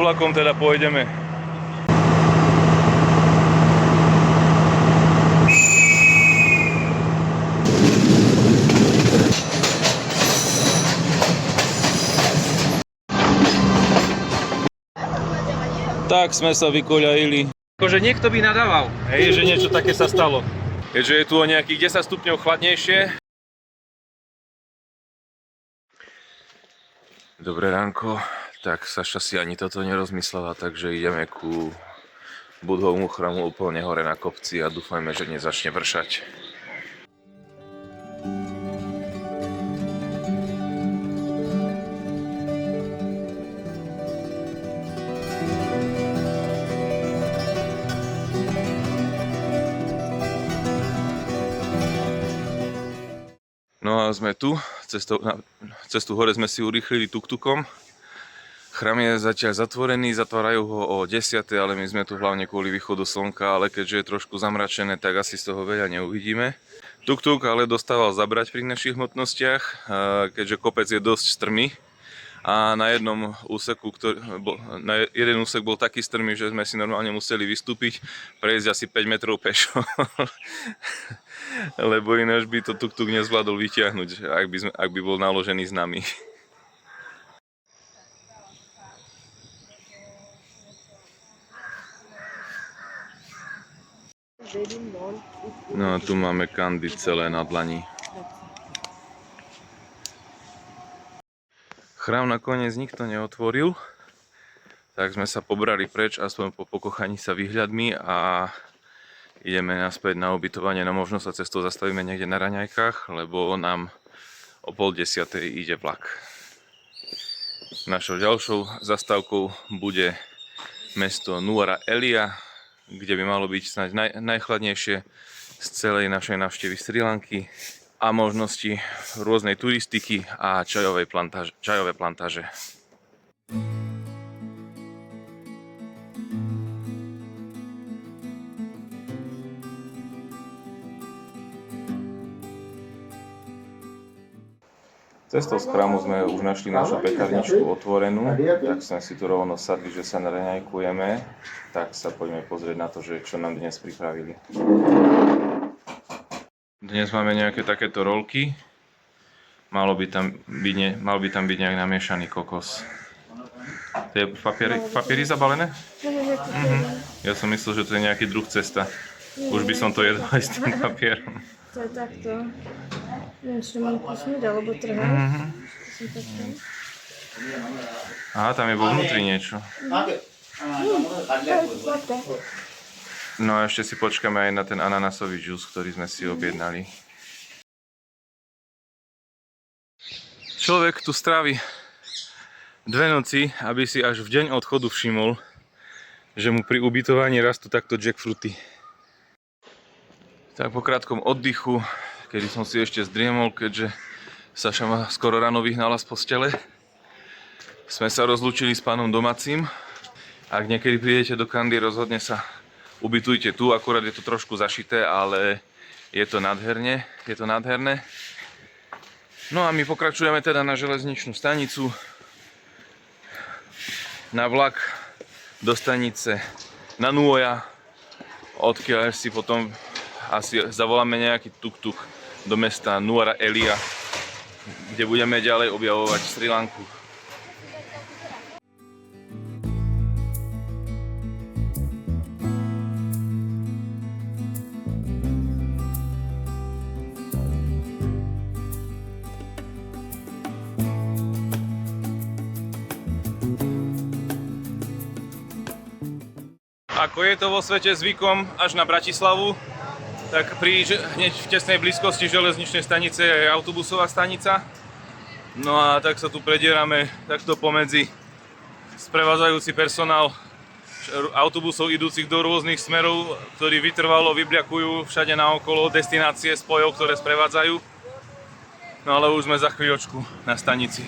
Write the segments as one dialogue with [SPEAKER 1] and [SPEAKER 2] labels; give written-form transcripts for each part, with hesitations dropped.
[SPEAKER 1] vlakom teda pôjdeme. Tak sme sa vykoľajili. Akože niekto by nadával, hej, že niečo také sa stalo. Keďže je tu o nejakých 10 stupňov chladnejšie. Dobré ránko. Tak Saša si ani toto nerozmyslela, takže ideme ku Budhovmu chrámu úplne hore na kopci a dúfajme, že nezačne vršať. No a sme tu, cestu hore sme si urýchlili tuk-tukom. Chrám je zatiaľ zatvorený, zatvárajú ho o 10, ale my sme tu hlavne kvôli východu slnka, ale keďže je trošku zamračené, tak asi z toho veľa neuvidíme. Tuk-tuk ale dostával zabrať pri našich hmotnostiach, keďže kopec je dosť strmý. A na jednom úseku, jeden úsek bol taký strmý, že sme si normálne museli vystúpiť, prejsť asi 5 metrov pešo. Lebo ináč by to tuk-tuk nezvládol vyťahnuť, ak by bol naložený s nami. No a tu máme kandy celé na dlani. Chrám nakoniec nikto neotvoril, tak sme sa pobrali preč, aspoň po pokochaní sa výhľadmi a ideme naspäť na ubytovanie, no možno sa cestou zastavíme niekde na raňajkách, lebo nám o 9:30 ide vlak. Našou ďalšou zastávkou bude mesto Nuara Elia, kde by malo byť snáď najchladnejšie z celej našej návštevy Srí Lanky a možnosti rôznej turistiky a čajové plantáže. Cestou z chrámu sme už našli našu pekárničku otvorenú, tak sme si tu rovno sadli, že sa naraňajkujeme. Tak sa poďme pozrieť na to, že čo nám dnes pripravili. Dnes máme nejaké takéto rolky. Mal by tam byť nejak namiešaný kokos. To je papieri zabalené? Ja som myslel, že to je nejaký druh cesta. Už by som to jedol aj s tým papierom.
[SPEAKER 2] To je takto. Neviem, či mám kusnúť, alebo trhať.
[SPEAKER 1] Aha, tam je vo vnútri niečo. No a ešte si počkáme aj na ten ananasový džús, ktorý sme si objednali. Človek tu strávi 2 noci, aby si až v deň odchodu všimol, že mu pri ubytovaní rastú takto jackfruity. Tak po krátkom oddychu, kedy som si ešte zdriemol, keďže Saša ma skoro ráno vyhnala z postele, sme sa rozlúčili s pánom domácim. Ak niekedy prídete do Kandy, rozhodne sa ubytujte tu, akurát je to trošku zašité, ale je to nádherné. No a my pokračujeme teda na železničnú stanicu, na vlak do stanice na Nuoja, odkiaľ si potom asi zavoláme nejaký tuk-tuk do mesta Nuara Elia, kde budeme ďalej objavovať Srí Lanku. Ako je to vo svete zvykom, až na Bratislavu, tak hneď v tesnej blízkosti železničnej stanice je autobusová stanica. No a tak sa tu predierame takto pomedzi sprevádzajúci personál autobusov idúcich do rôznych smerov, ktorí vytrvalo vybliakujú všade naokolo destinácie spojov, ktoré sprevádzajú. No ale už sme za chvíľočku na stanici.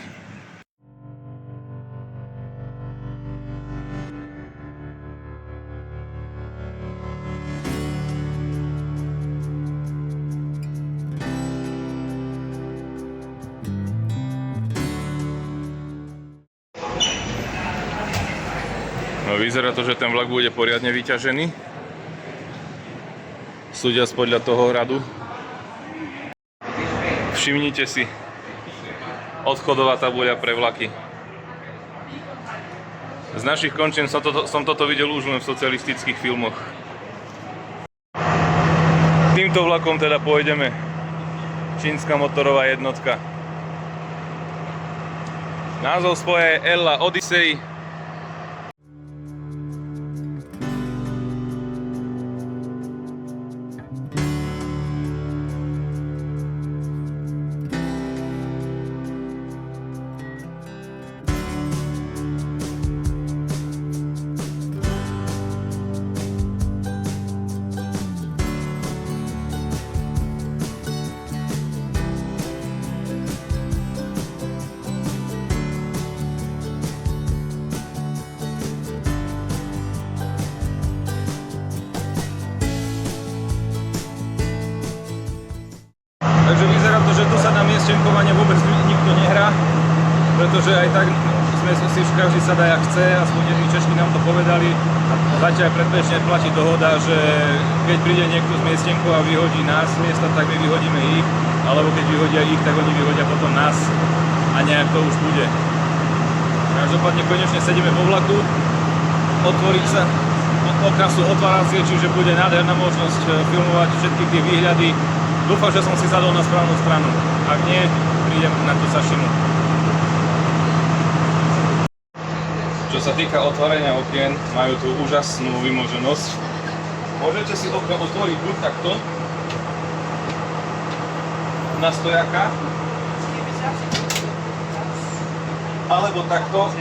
[SPEAKER 1] No, vyzerá to, že ten vlak bude poriadne vyťažený. Súdia podľa toho hradu. Všimnite si odchodová tabuľa pre vlaky. Z našich končín som toto videl už len v socialistických filmoch. Týmto vlakom teda pôjdeme. Čínska motorová jednotka. Názov spoje Ella Odyssey. Takže vyzerá to, že tu sa na miestčenkovanie vôbec nikto nehrá, pretože aj tak sme si každý sa dá jak chce, aspoň jedni Češky nám to povedali. A zatiaľ predbežne platí dohoda, že keď príde niekto z miestčenkou a vyhodí nás z miesta, tak my vyhodíme ich, alebo keď vyhodia ich, tak oni vyhodia potom nás a nejak to už bude. Každopádne konečne sedíme vo vlaku, otvorí sa okna sú otváracie, čiže bude nádherná možnosť filmovať všetky tie výhľady. Dúfam, že som si sadol na správnu stranu. Ak nie, prídem na tú Sašinu. Čo sa týka otvárania okien, majú tu úžasnú vymoženosť. Môžete si okno otvoriť buď takto, na stojaka, alebo takto.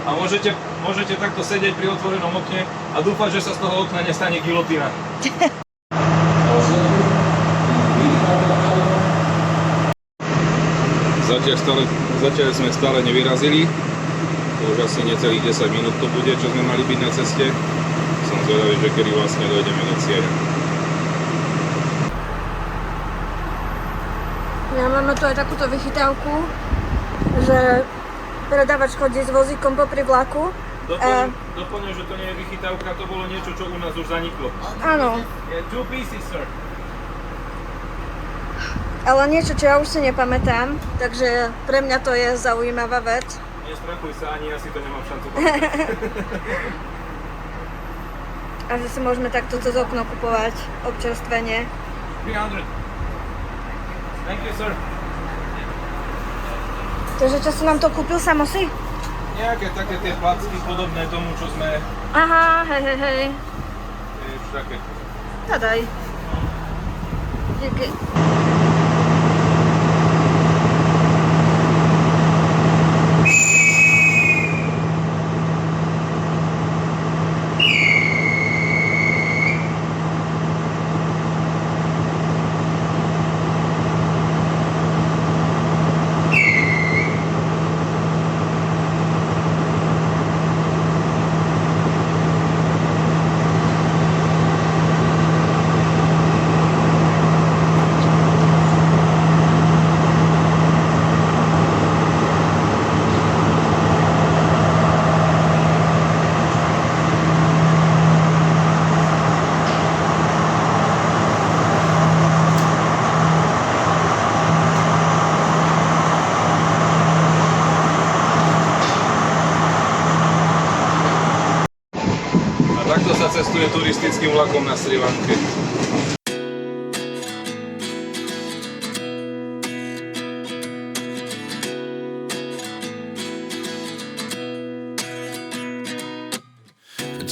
[SPEAKER 1] A môžete takto sedieť pri otvorenom okne a dúfať, že sa z toho okna nestane gilotína. Zatiaľ sme stále nevyrazili. Už asi necelých 10 minút to bude, čo sme mali byť na ceste. Som zvedavý, že kedy vlastne dojdeme do cieľa.
[SPEAKER 2] Ja máme tu aj takúto vychytávku, že predávač chodí s vozíkom popri vlaku.
[SPEAKER 1] Doplňujem, že to nie je vychytávka, to bolo niečo, čo u nás už zaniklo.
[SPEAKER 2] Áno.
[SPEAKER 1] Je 2 pieces, sir.
[SPEAKER 2] Ale niečo, čo ja už si nepamätám, takže pre mňa to je zaujímavá vec.
[SPEAKER 1] Nestrachuj sa, ani ja si to nemám šancu
[SPEAKER 2] A že si môžeme takto cez okno kupovať občerstvenie.
[SPEAKER 1] 300. Thank you, sir.
[SPEAKER 2] Takže čo si nám to kúpil, samo si?
[SPEAKER 1] Nejaké také tie placky podobné tomu, čo sme...
[SPEAKER 2] Aha, hej.
[SPEAKER 1] Už také.
[SPEAKER 2] Daj. Díky. Takto sa cestuje turistickým vlakom na Srí Lanke.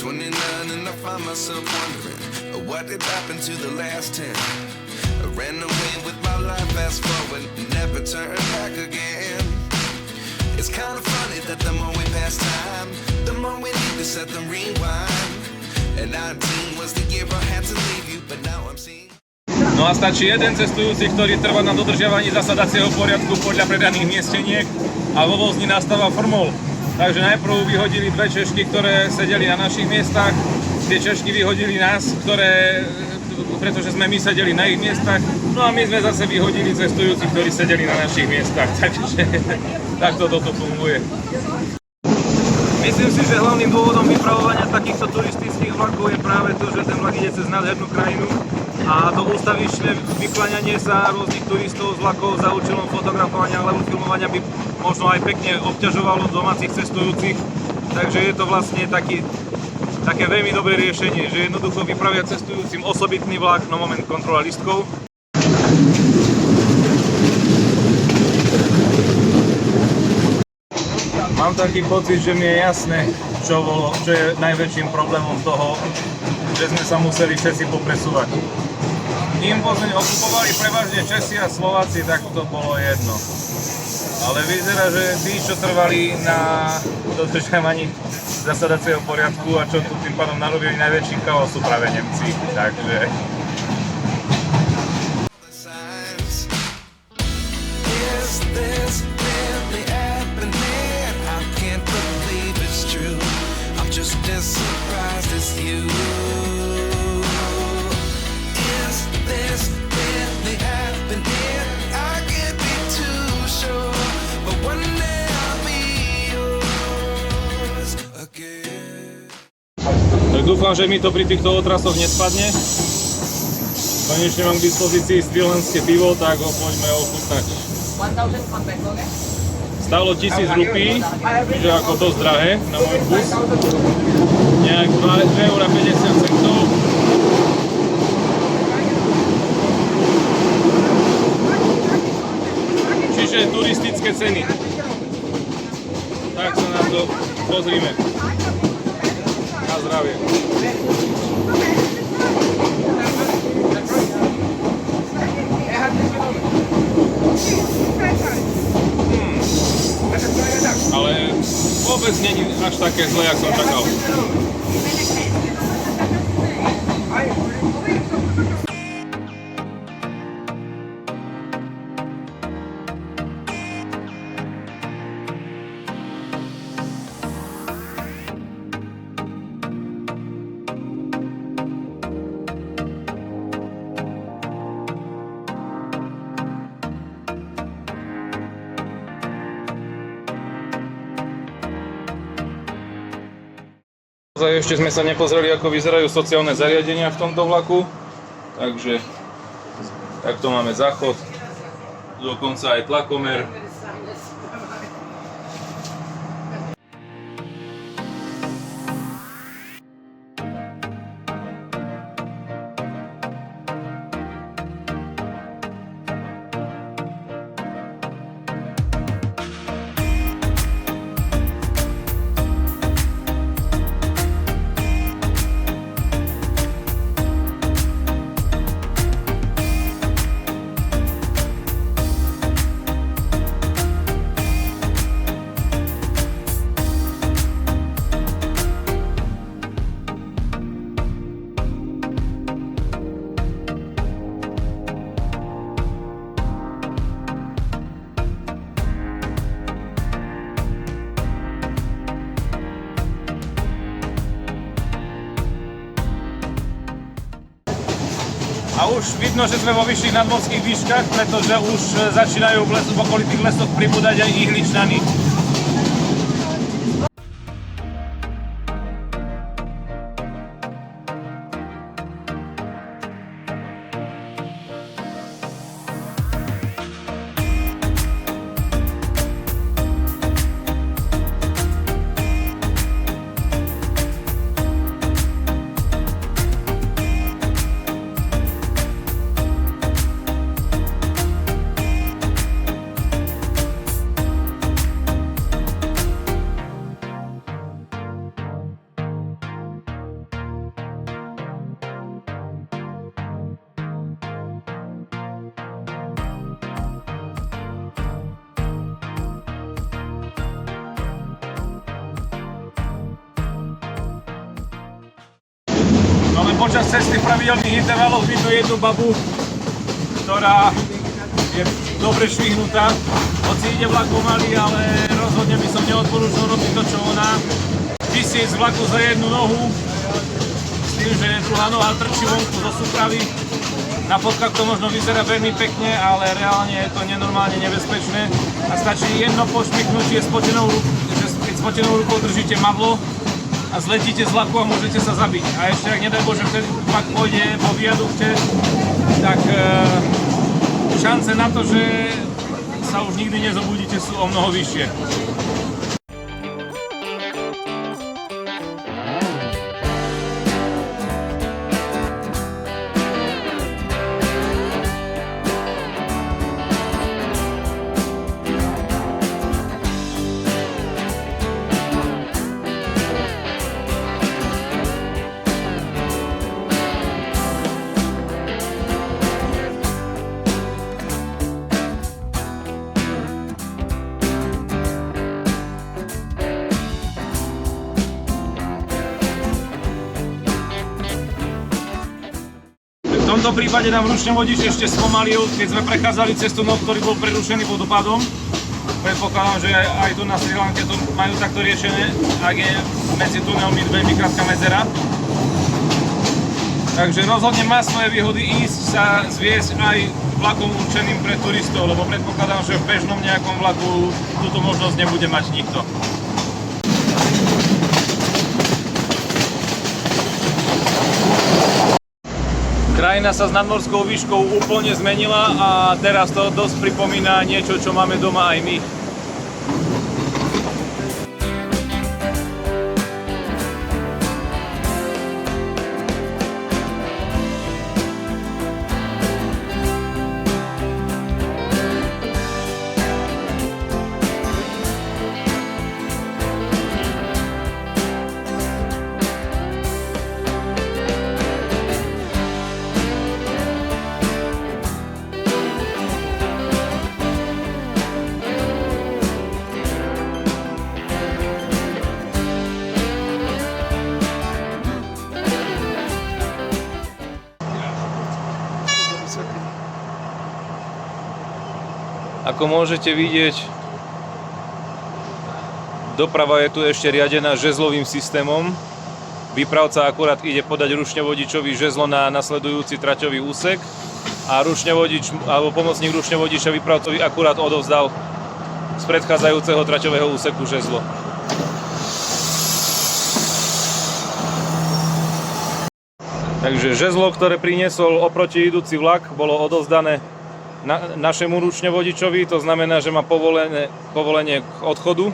[SPEAKER 3] And I find myself wondering what did happen to the last 10. I ran away with my life, fast forward, never turn back again. It's kind of funny that the more we pass time, the more we need to set the rewind. And 19 was the year I had to leave you, but now I'm seeing.
[SPEAKER 1] No a stačí jeden cestujúci, ktorý trvá na dodržiavaní zasadacieho poriadku podľa predaných miesteniek a vo vozni nastáva formol. Takže najprv vyhodili dve Češky, ktoré sedeli na našich miestach. Tie Češky vyhodili nás, pretože sme my sedeli na ich miestach. No a my sme zase vyhodili cestujúcich, ktorí sedeli na našich miestach. Takže takto toto funguje. Myslím si, že hlavným dôvodom vypravovania takýchto turistických vlakov je práve to, že ten vlak ide cez nádhernú krajinu a to ústavičné vykláňanie sa rôznych turistov z vlakov za účelom fotografovania alebo filmovania by možno aj pekne obťažovalo domácich cestujúcich. Takže je to vlastne také veľmi dobré riešenie, že jednoducho vypravia cestujúcim osobitný vlak, no moment kontrola lístkov. Mám taký pocit, že mi je jasné, čo je najväčším problémom toho, že sme sa museli všetci popresúvať. Kým okupovali prevažne Česi a Slováci, tak to bolo jedno. Ale vyzerá, že tí, čo trvali na dodržiavaní zasadacieho poriadku a čo tu tým pádom narobili najväčší chaos, sú práve Nemci. Takže...
[SPEAKER 3] Is this really happening? I can't believe it's true. I'm just as surprised as you. Is this really happening? I can't be too sure, but one day I'll be yours again.
[SPEAKER 1] Tak dúfam, že mi to pri týchto otrasoch nespadne. Konečne mám k dispozícii strilenské pivo, tak ho poďme ochutnať. Stálo 1000 rupí, čiže ako dosť drahé na môj vkus. Nejak 2,50 €. Čiže turistické ceny. Tak sa na to pozrime. Na zdravie. Ale vôbec není až také zlé, jak som čakal. Ešte sme sa nepozreli, ako vyzerajú sociálne zariadenia v tomto vlaku, takže takto máme záchod, dokonca aj tlakomer. A už vidno, že sme vo vyšších nadmorských výškach, pretože už začínajú v okolitých lesoch pribúdať aj ihličnany. Počas cesty pravidelných intervalov vidno jednu babu, ktorá je dobre švihnutá. Hoci ide vlak pomaly, ale rozhodne by som neodporúčal robiť to, čo ona. Vysieť z vlaku za jednu nohu, s tým, že druhá noha trčí vonku zo súpravy. Na fotkách to možno vyzerá veľmi pekne, ale reálne je to nenormálne nebezpečné. A stačí jedno pošmyknutie spotenou rukou,
[SPEAKER 4] spotenou rukou držíte madlo a zletíte z vlaku a môžete sa zabiť. A ešte, ak nedaj Bože, vtedy vlak pôjde po viadukte, tak šance na to, že sa už nikdy nezobudíte, sú o mnoho vyššie. V tomto prípade nám ručne vodič ešte spomalil, keď sme prechádzali cez tunel, ktorý bol prerušený vodopadom. Predpokladám, že aj tu na Sri Lanke to majú takto riešené, ak je medzi tunelmi veľmi krátka medzera. Takže rozhodne má svoje výhody ísť sa zviesť aj vlakom určeným pre turistov, lebo predpokladám, že v bežnom nejakom vlaku túto možnosť nebude mať nikto. Krajina sa s nadmorskou výškou úplne zmenila a teraz to dosť pripomína niečo, čo máme doma aj my. Ako môžete vidieť, doprava je tu ešte riadená žezlovým systémom. Výpravca akurát ide podať ručňovodičovi žezlo na nasledujúci traťový úsek a ručňovodič alebo pomocník ručňovodiča výpravcovi akurát odovzdal z predchádzajúceho traťového úseku žezlo. Takže žezlo, ktoré priniesol oproti idúci vlak, bolo odovzdané našemu ručňovodičovi, to znamená, že má povolenie k odchodu.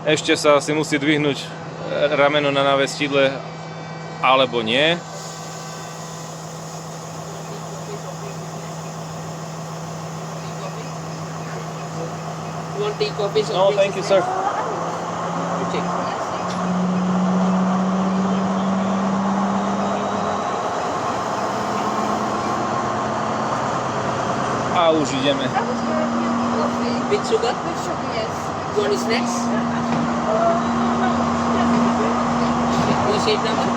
[SPEAKER 4] Ešte sa si musí dvihnúť rameno na návestidle, alebo nie.
[SPEAKER 5] Want tea, coffees?
[SPEAKER 4] No, thank you, sir. A už ideme.
[SPEAKER 5] With sugar?
[SPEAKER 2] With sugar, yes.
[SPEAKER 5] You want snacks? Your seat number?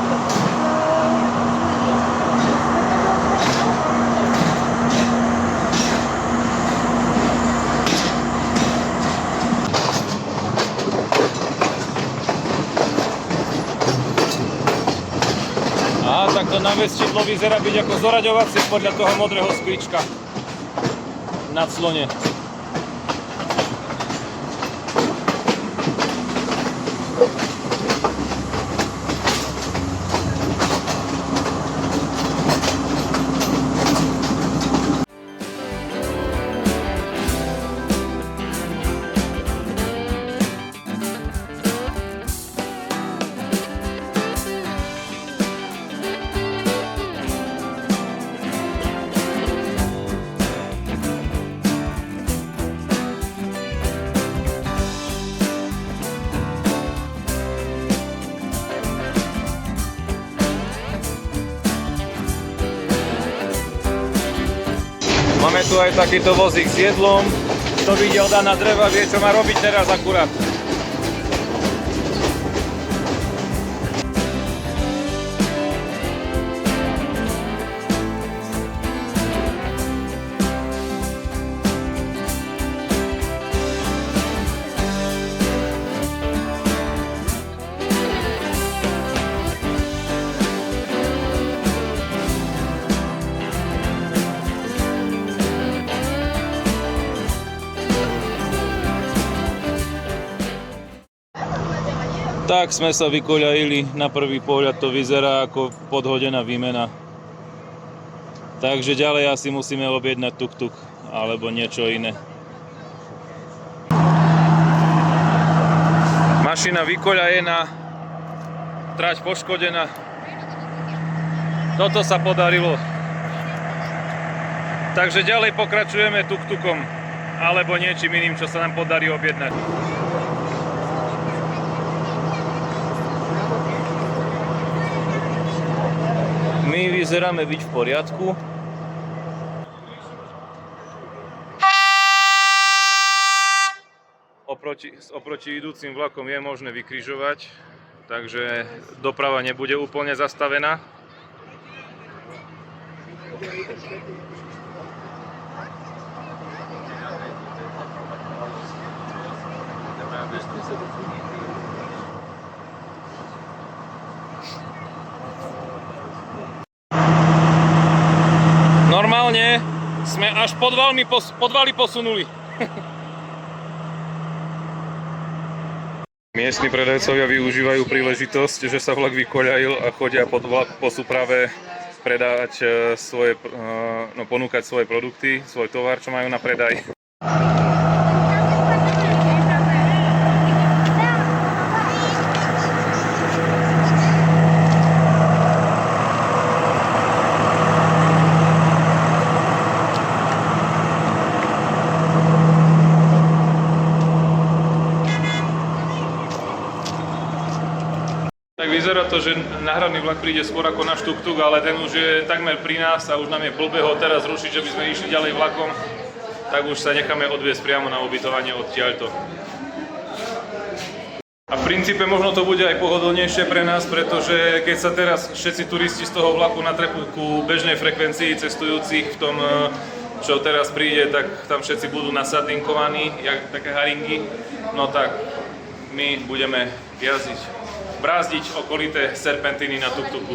[SPEAKER 4] Á, tak to návestidlo vyzerá byť ako zoraďovacie podľa toho modrého sklíčka na clone. Máme tu aj takýto vozík s jedlom. Kto videl Dana Dreva, vie, čo má robiť teraz akurát. Tak sme sa vykoľajili, na prvý pohľad to vyzerá ako podhodená výmena. Takže ďalej asi musíme objednať tuk-tuk alebo niečo iné. Mašina vykoľajená, trať poškodená. Toto sa podarilo. Takže ďalej pokračujeme tuk-tukom alebo niečím iným, čo sa nám podarí objednať. My vyzeráme byť v poriadku. Oproti idúcim vlakom je možné vykrižovať, takže doprava nebude úplne zastavená. Normálne sme až podvaly posunuli. Miestni predajcovia využívajú príležitosť, že sa vlak vykoľajil a chodia pod vlak po súprave predávať ponúkať svoje produkty, svoj tovar, čo majú na predaj. Tak vyzerá to, že náhradný vlak príde skôr ako náš tuk-tuk, ale ten už je takmer pri nás a už nám je blbé ho teraz rušiť, že by sme išli ďalej vlakom, tak už sa necháme odviesť priamo na ubytovanie odtiaľto. A v princípe možno to bude aj pohodlnejšie pre nás, pretože keď sa teraz všetci turisti z toho vlaku natrepú ku bežnej frekvencii cestujúcich v tom, čo teraz príde, tak tam všetci budú nasadinkovaní, jak také haringy, no tak my budeme brázdiť okolité serpentíny na tuk-tuku.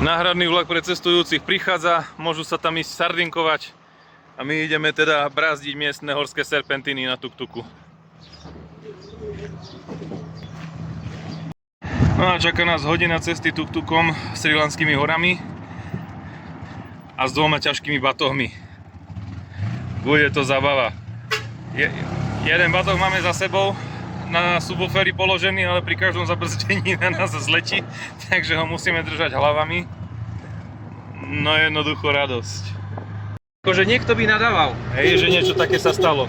[SPEAKER 4] Náhradný vlak pre cestujúcich prichádza, môžu sa tam ísť sardinkovať a my ideme teda brázdiť miestne horské serpentíny na tuk-tuku. No a čaká nás hodina cesty tuk-tukom Srilanskými horami a s 2 ťažkými batohmi. Bude to zabava. Jeden batoh máme za sebou, na subwooferi položený, ale pri každom zabrzdení na nás zletí, takže ho musíme držať hlavami. No jednoducho radosť. Akože niekto by nadával, že niečo také sa stalo.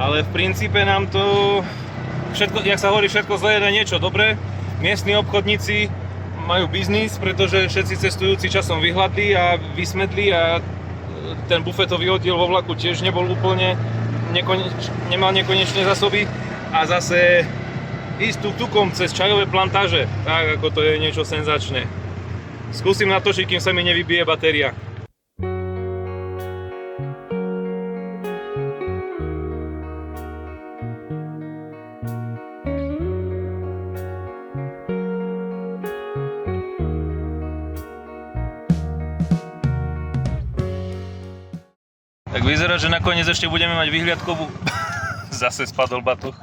[SPEAKER 4] Ale v princípe nám to všetko, jak sa hovorí, všetko zlé je na niečo dobré. Miestni obchodníci majú biznis, pretože všetci cestujúci časom vyhladli a vysmedli a ten bufetový oddiel vo vlaku tiež nebol úplne, nemal nekonečné zásoby. A zase ísť tuk-tukom cez čajové plantáže, tak ako to je niečo senzačné. Skúsim natočiť, kým sa mi nevybije batéria. Tak vyzerá, že nakoniec ešte budeme mať vyhliadkovú. Zase spadol batoh.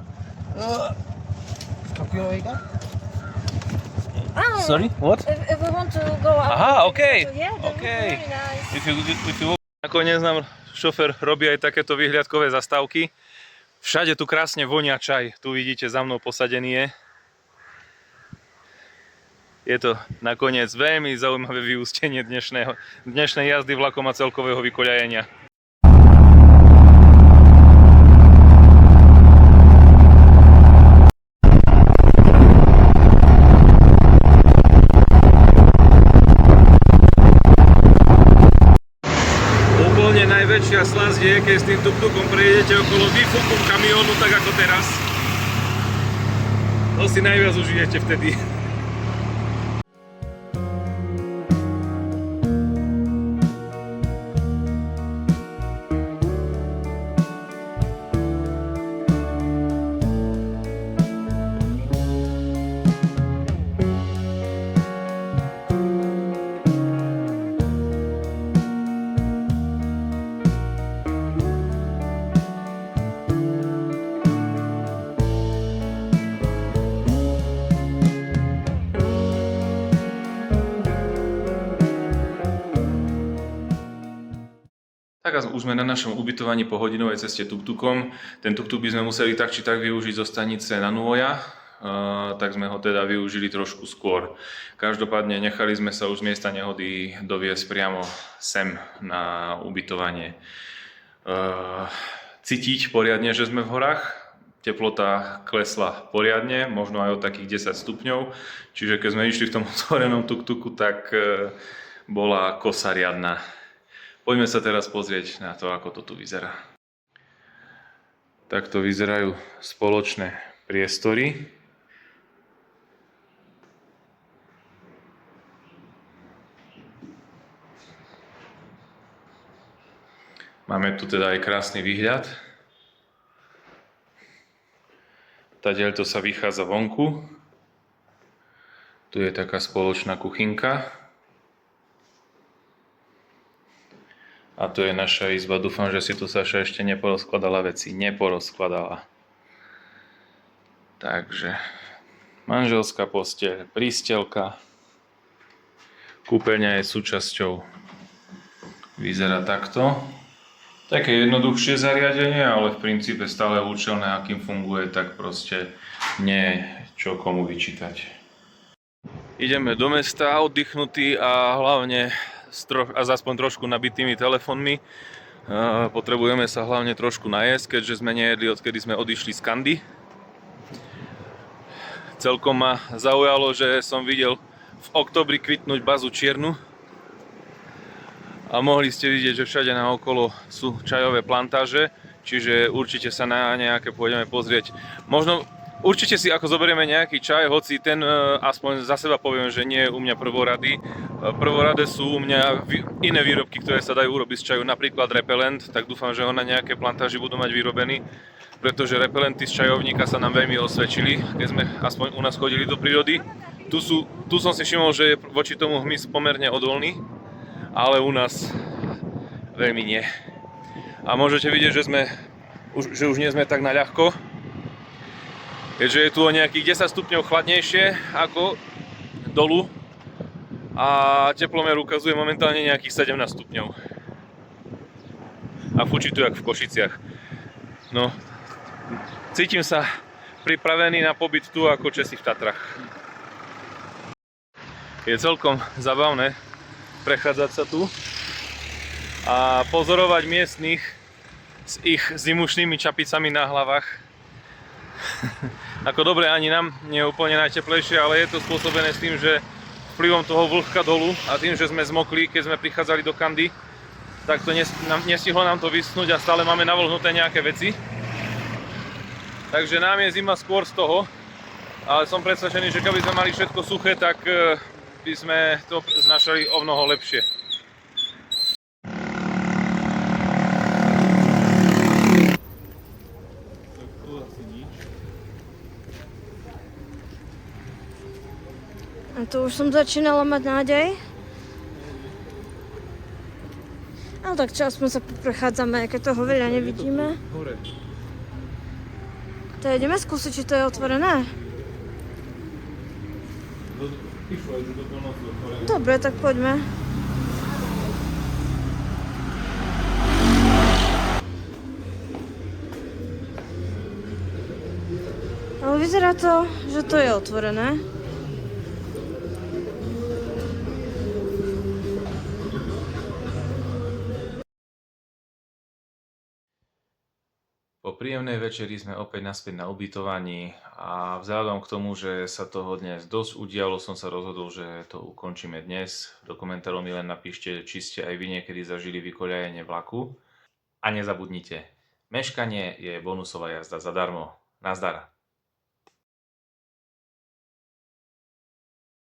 [SPEAKER 4] Sorry, what?
[SPEAKER 2] If we want to go out.
[SPEAKER 4] Aha, okay.
[SPEAKER 2] Yeah, that
[SPEAKER 4] Okay.
[SPEAKER 2] would be nice.
[SPEAKER 4] If you... Nakoniec nám šofér robí aj takéto vyhliadkové zastávky. Všade tu krásne vonia čaj. Tu vidíte, za mnou posadený je. Je to nakoniec veľmi zaujímavé vyústenie dnešnej jazdy vlakom a celkového vykoľajenia. Najväčšia slasť je, keď s tým tuk-tukom prejdete okolo výfuku kamiónu, tak ako teraz. To si najviac užijete vtedy.
[SPEAKER 1] Tak a už sme na našom ubytovaní po hodinovej ceste tuk-tukom. Ten tuk-tuk by sme museli tak či tak využiť zo stanice na Nuoja, tak sme ho teda využili trošku skôr. Každopádne nechali sme sa už z miesta nehody doviesť priamo sem na ubytovanie. Cítiť poriadne, že sme v horách. Teplota klesla poriadne, možno aj o takých 10 stupňov. Čiže keď sme išli v tom otvorenom tuk-tuku, tak bola kosa riadna. Poďme sa teraz pozrieť na to, ako to tu vyzerá. Takto vyzerajú spoločné priestory. Máme tu teda aj krásny výhľad. Tadiaľto sa vychádza vonku. Tu je taká spoločná kuchynka. A tu je naša izba. Dúfam, že si tu Saša ešte neporozkladala veci. Neporozkladala. Takže manželská posteľ, prístelka. Kúpeľňa je súčasťou. Vyzerá takto. Také jednoduchšie zariadenie, ale v princípe stále účelné, akým funguje, tak proste nie čo komu vyčítať. Ideme do mesta oddychnutí a hlavne a aspoň trošku nabitými telefónmi. Potrebujeme sa hlavne trošku najesť, keďže sme nejedli, odkedy sme odišli z Kandy. Celkom ma zaujalo, že som videl v októbri kvitnúť bazu čiernu. A mohli ste vidieť, že všade naokolo sú čajové plantáže, čiže určite sa na nejaké pôjdeme pozrieť. Možno určite si ako zoberieme nejaký čaj, hoci ten aspoň za seba poviem, že nie je u mňa prvorady. Prvoradé sú u mňa iné výrobky, ktoré sa dajú urobiť z čaju, napríklad repelent, tak dúfam, že ho na nejaké plantáži budú mať vyrobený, pretože repelenty z čajovníka sa nám veľmi osvedčili, keď sme aspoň u nás chodili do prírody. Tu som si všimol, že je voči tomu hmyz pomerne odolný, ale u nás veľmi nie. A môžete vidieť, že už nie sme tak na ľahko, keďže je tu o nejakých 10 stupňov chladnejšie ako dolu a teplomer ukazuje momentálne nejakých 17 stupňov. A fučí tu jak v Košiciach. No, cítim sa pripravený na pobyt tu ako Česi v Tatrach. Je celkom zabavné prechádzať sa tu a pozorovať miestnych s ich zimušnými čapicami na hlavách. Ako dobre, ani nám nie je úplne najteplejšie, ale je to spôsobené s tým, že vplyvom toho vlhka dolu a tým, že sme zmokli, keď sme prichádzali do Kandy, tak to nestihlo nám to vyschnúť a stále máme navlhnuté nejaké veci. Takže nám je zima skôr z toho, ale som presvedčený, že keby sme mali všetko suché, tak by sme to znašali o mnoho lepšie.
[SPEAKER 2] A tu už som začínala mať nádej. Ale tak čo, aspoň sa prechádzame, keď toho veľa nevidíme. To ideme skúsiť, či to je otvorené. Dobre, tak poďme. Ale vyzerá to, že to je otvorené.
[SPEAKER 1] Po príjemnej večeri sme opäť naspäť na ubytovaní a vzhľadom k tomu, že sa toho dnes dosť udialo, som sa rozhodol, že to ukončíme dnes. Do komentárov mi len napíšte, či ste aj vy niekedy zažili vykoľajenie vlaku. A nezabudnite, meškanie je bonusová jazda zadarmo. Nazdar.